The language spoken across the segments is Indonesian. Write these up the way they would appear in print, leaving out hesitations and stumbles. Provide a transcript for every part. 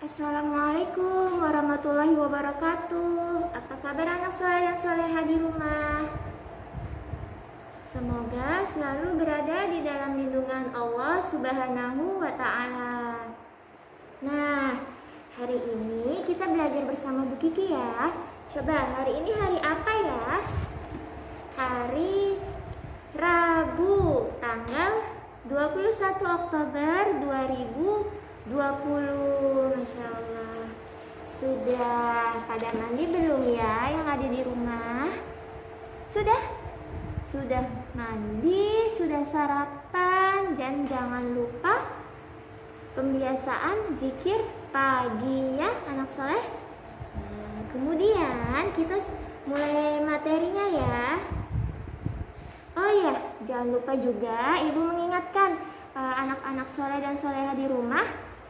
Assalamualaikum warahmatullahi wabarakatuh. Apa kabar anak soleh dan soleha di rumah? Semoga selalu berada di dalam lindungan Allah Subhanahu wa Ta'ala. Nah, hari ini kita belajar bersama Bu Kiki ya. Coba hari ini hari apa ya? Hari Rabu, tanggal 21 Oktober 2020. Masya Allah. Sudah pada mandi belum ya yang ada di rumah? Sudah mandi, sudah sarapan, dan jangan lupa pembiasaan zikir pagi ya anak soleh. Nah, kemudian kita mulai materinya ya. Oh iya, jangan lupa juga ibu mengingatkan anak-anak soleh dan soleha di rumah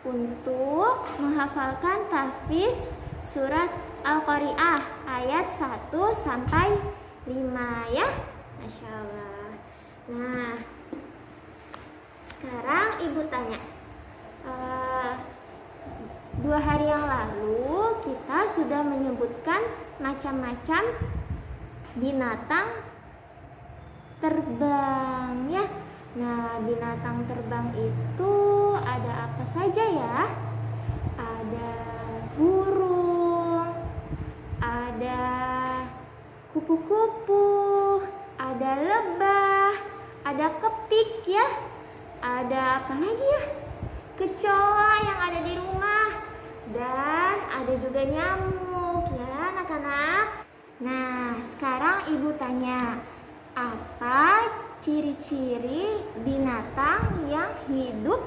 untuk menghafalkan tahfiz surat Al-Qari'ah ayat 1 sampai 5 ya. Masya Allah. Nah, sekarang ibu tanya, 2 hari yang lalu kita sudah menyebutkan macam-macam binatang terbang ya. Nah, binatang terbang itu ada apa saja ya? Ada burung, ada kupu-kupu, ada lebah, ada kepik ya. Ada apa lagi ya? Kecoa yang ada di rumah, dan ada juga nyamuk ya anak-anak. Nah, sekarang ibu tanya, apa ciri-ciri binatang yang hidup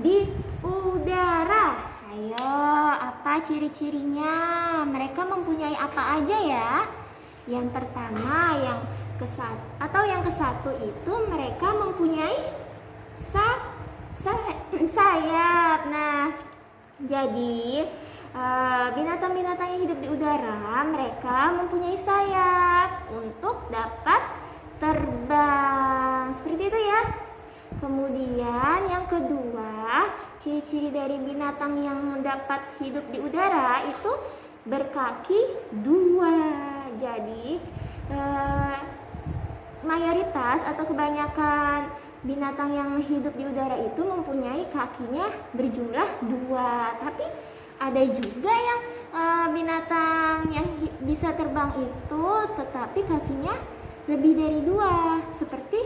di udara? Ayo, apa ciri-cirinya? Mereka mempunyai apa aja ya? Yang pertama, yang ke-1 itu mereka mempunyai sayap. Nah, jadi binatang-binatang yang hidup di udara mereka mempunyai sayap untuk dapat terbang seperti itu ya. Kemudian yang kedua, ciri-ciri dari binatang yang dapat hidup di udara itu berkaki 2. Jadi mayoritas atau kebanyakan binatang yang hidup di udara itu mempunyai kakinya berjumlah 2. Tapi ada juga yang binatang yang bisa terbang itu tetapi kakinya lebih dari 2, seperti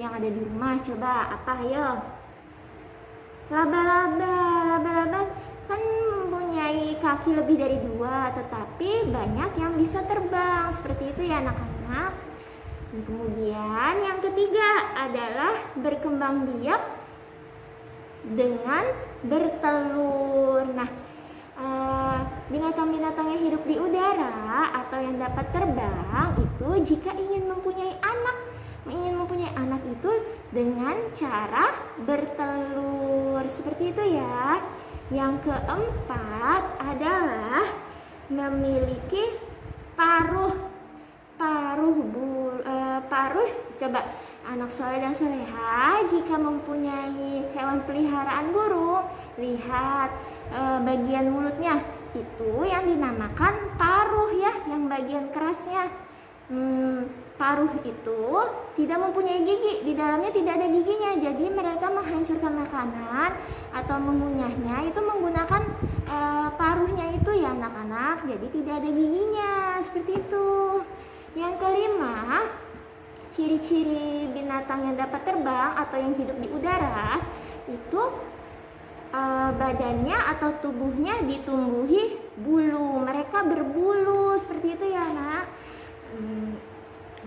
yang ada di rumah. Coba apa ayo? Laba-laba kan mempunyai kaki lebih dari 2, tetapi banyak yang bisa terbang seperti itu ya anak-anak. Kemudian yang ketiga adalah berkembang biak dengan bertelur. Nah, binatang-binatang yang hidup di udara atau yang dapat terbang itu jika ingin mempunyai anak itu dengan cara bertelur seperti itu ya. Yang keempat adalah memiliki paruh. Coba anak soleh dan soleha jika mempunyai hewan peliharaan burung, lihat bagian mulutnya itu yang dinamakan paruh ya, yang bagian kerasnya. Paruh itu tidak mempunyai gigi, di dalamnya tidak ada giginya, jadi mereka menghancurkan makanan atau mengunyahnya itu menggunakan paruhnya itu ya anak-anak, jadi tidak ada giginya seperti itu. Yang kelima, ciri-ciri binatang yang dapat terbang atau yang hidup di udara itu badannya atau tubuhnya ditumbuhi bulu, mereka berbulu seperti itu ya anak.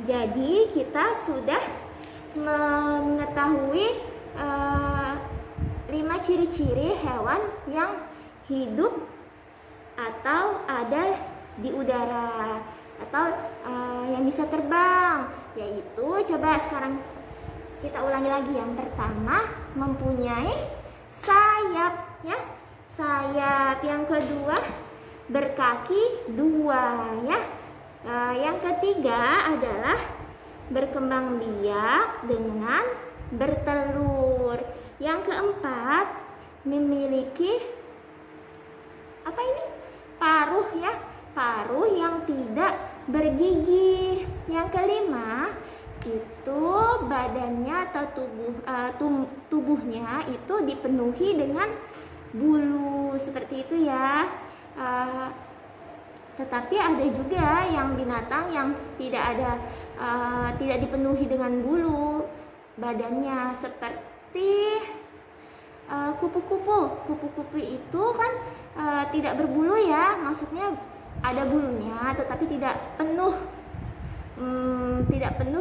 Jadi kita sudah mengetahui 5 ciri-ciri hewan yang hidup atau ada di udara atau yang bisa terbang, yaitu coba sekarang kita ulangi lagi. Yang pertama mempunyai sayap ya, sayap. Yang kedua berkaki 2 ya. Yang ketiga adalah berkembang biak dengan bertelur. Yang keempat memiliki apa ini? Paruh ya, paruh yang tidak bergigi. Yang kelima, itu badannya atau tubuhnya itu dipenuhi dengan bulu seperti itu ya. Tetapi ada juga yang binatang yang tidak dipenuhi dengan bulu badannya, seperti kupu-kupu. Kupu-kupu itu kan tidak berbulu ya, maksudnya ada bulunya tetapi tidak penuh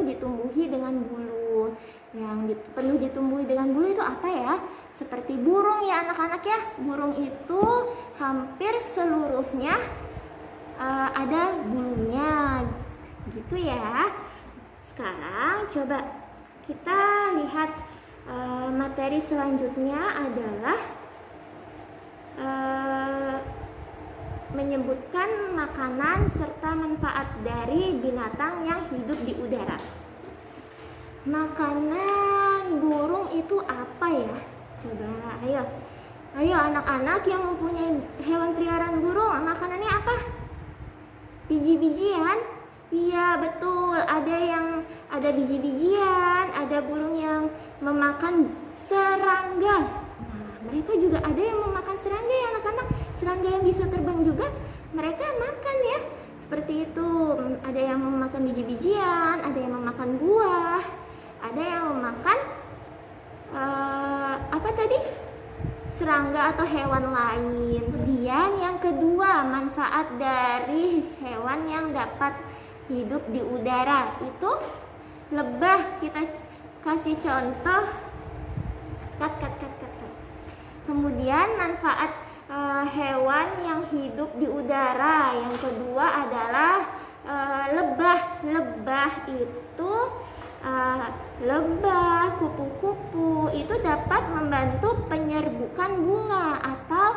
ditumbuhi dengan bulu. Yang penuh ditumbuhi dengan bulu itu apa ya? Seperti burung ya anak-anak ya. Burung itu hampir seluruhnya ada bulunya gitu ya. Sekarang coba kita lihat materi selanjutnya adalah menyebutkan makanan serta manfaat dari binatang yang hidup di udara. Makanan burung itu apa ya? Coba ayo anak-anak yang mempunyai hewan peliharaan burung, makanannya apa? Biji-bijian? Iya betul, ada biji-bijian, ada burung yang memakan serangga. Nah, mereka juga ada yang memakan serangga ya anak-anak. Serangga yang bisa terbang juga mereka makan ya. Seperti itu, ada yang memakan biji-bijian, ada yang memakan buah, ada yang memakan apa tadi? Serangga atau hewan lain. Kemudian yang kedua, manfaat dari hewan yang dapat hidup di udara itu lebah. Kita kasih contoh. Cut. Kemudian manfaat hewan yang hidup di udara yang kedua adalah lebah. Lebah itu lebah, kupu-kupu itu dapat membantu penyerbukan bunga atau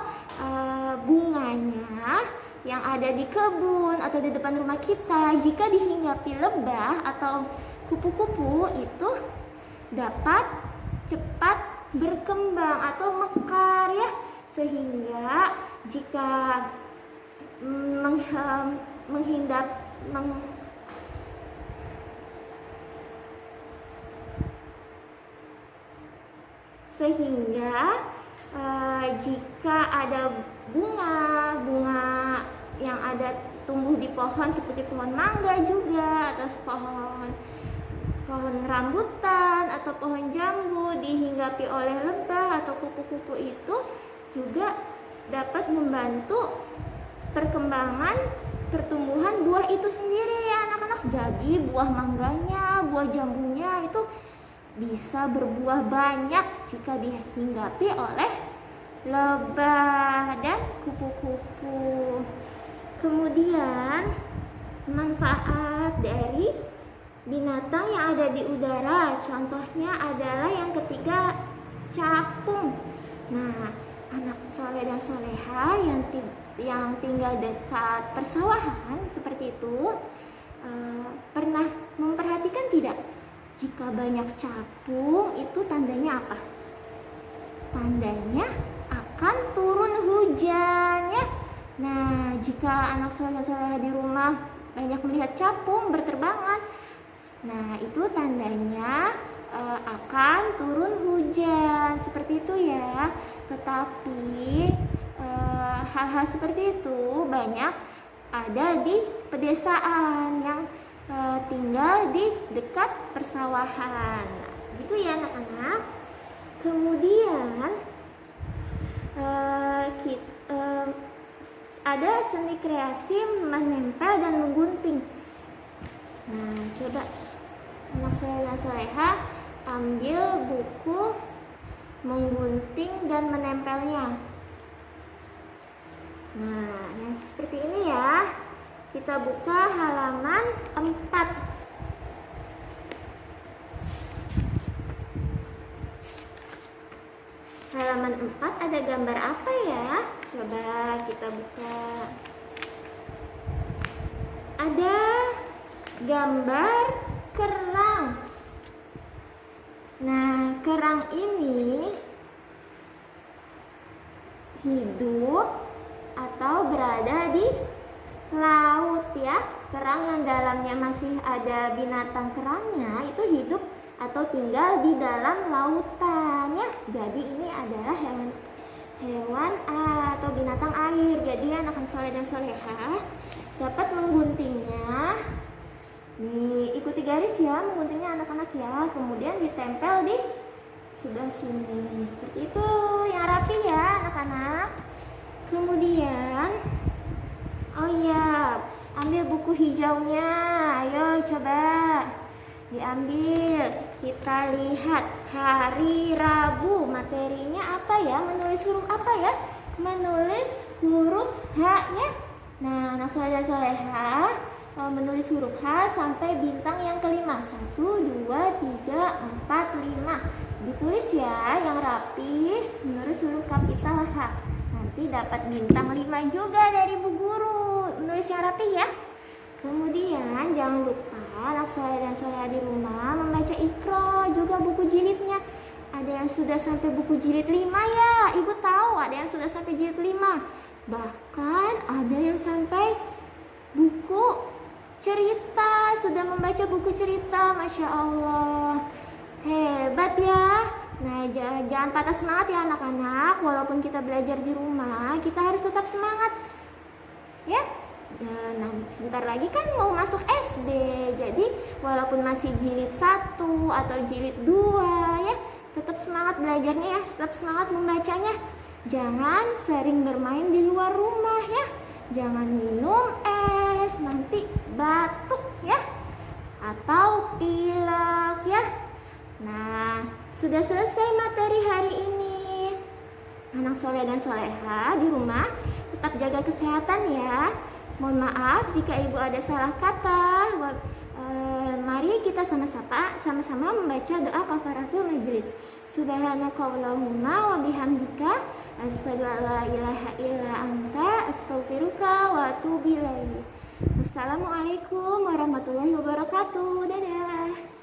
bunganya yang ada di kebun atau di depan rumah kita. Jika dihinggapi lebah atau kupu-kupu itu dapat cepat berkembang atau mekar ya, sehingga jika jika ada bunga yang ada tumbuh di pohon seperti pohon mangga juga atau pohon rambutan atau pohon jambu dihinggapi oleh lebah atau kupu-kupu itu juga dapat membantu perkembangan pertumbuhan buah itu sendiri ya anak-anak. Jadi buah mangganya, buah jambunya itu bisa berbuah banyak jika dihinggapi oleh lebah dan kupu-kupu. Kemudian manfaat dari binatang yang ada di udara, contohnya adalah yang ketiga, capung. Nah, anak soleh dan soleha yang tinggal dekat persawahan seperti itu pernah memperhatikan tidak? Jika banyak capung itu tandanya apa? Tandanya akan turun hujan ya. Nah, jika anak soleh-soleha di rumah banyak melihat capung berterbangan, nah itu tandanya akan turun hujan seperti itu ya. Tetapi hal-hal seperti itu banyak ada di pedesaan yang tinggal di dekat persawahan. Nah, gitu ya anak-anak. Kemudian ada seni kreasi menempel dan menggunting. Nah, coba anak saya soleha ambil buku menggunting dan menempelnya. Nah, yang seperti ini ya. Kita buka halaman 4. Halaman 4 ada gambar apa ya? Coba kita buka. Ada gambar kerang. Nah, kerang ini hidup atau di laut ya. Kerang yang dalamnya masih ada binatang kerangnya itu hidup atau tinggal di dalam lautan ya. Jadi ini adalah hewan atau binatang air. Jadi anak-anak soleh dan solehah dapat mengguntingnya. Nih, ikuti garis ya mengguntingnya anak-anak ya. Kemudian ditempel di sebelah sini. Seperti itu, yang rapi ya anak-anak. Kemudian, oh iya, ambil buku hijaunya. Ayo coba diambil. Kita lihat hari Rabu. Materinya apa ya? Menulis huruf apa ya? Menulis huruf H ya. Nah, anak soleh dan solehah menulis huruf H sampai bintang yang kelima. 1, 2, 3, 4, 5. Ditulis ya yang rapi, menulis huruf kapital H. Nanti dapat bintang 5 juga dari Bu Guru. Menulis yang rapi ya. Kemudian jangan lupa anak soleh dan solehah di rumah membaca Iqra juga buku jilidnya. Ada yang sudah sampai buku jilid 5 ya. Ibu tahu ada yang sudah sampai jilid 5. Bahkan ada yang sampai buku cerita, sudah membaca buku cerita. Masya Allah, hebat ya. Nah, jangan patah semangat ya anak-anak. Walaupun kita belajar di rumah, kita harus tetap semangat ya. Nah, sebentar lagi kan mau masuk SD. Jadi walaupun masih jilid 1 atau jilid 2 ya, tetap semangat belajarnya ya, tetap semangat membacanya. Jangan sering bermain di luar rumah ya. Jangan minum es, nanti batuk ya, atau pilek ya. Nah, sudah selesai materi hari ini. Anak soleh dan solehah di rumah tetap jaga kesehatan ya. Mohon maaf jika ibu ada salah kata. Mari kita sama-sama membaca doa kafaratul majelis. Subhanakallahumma wa bihamdika asyhadu an la ilaha illa anta astaghfiruka wa atubu ilaik. Wassalamualaikum warahmatullahi wabarakatuh. Dadah.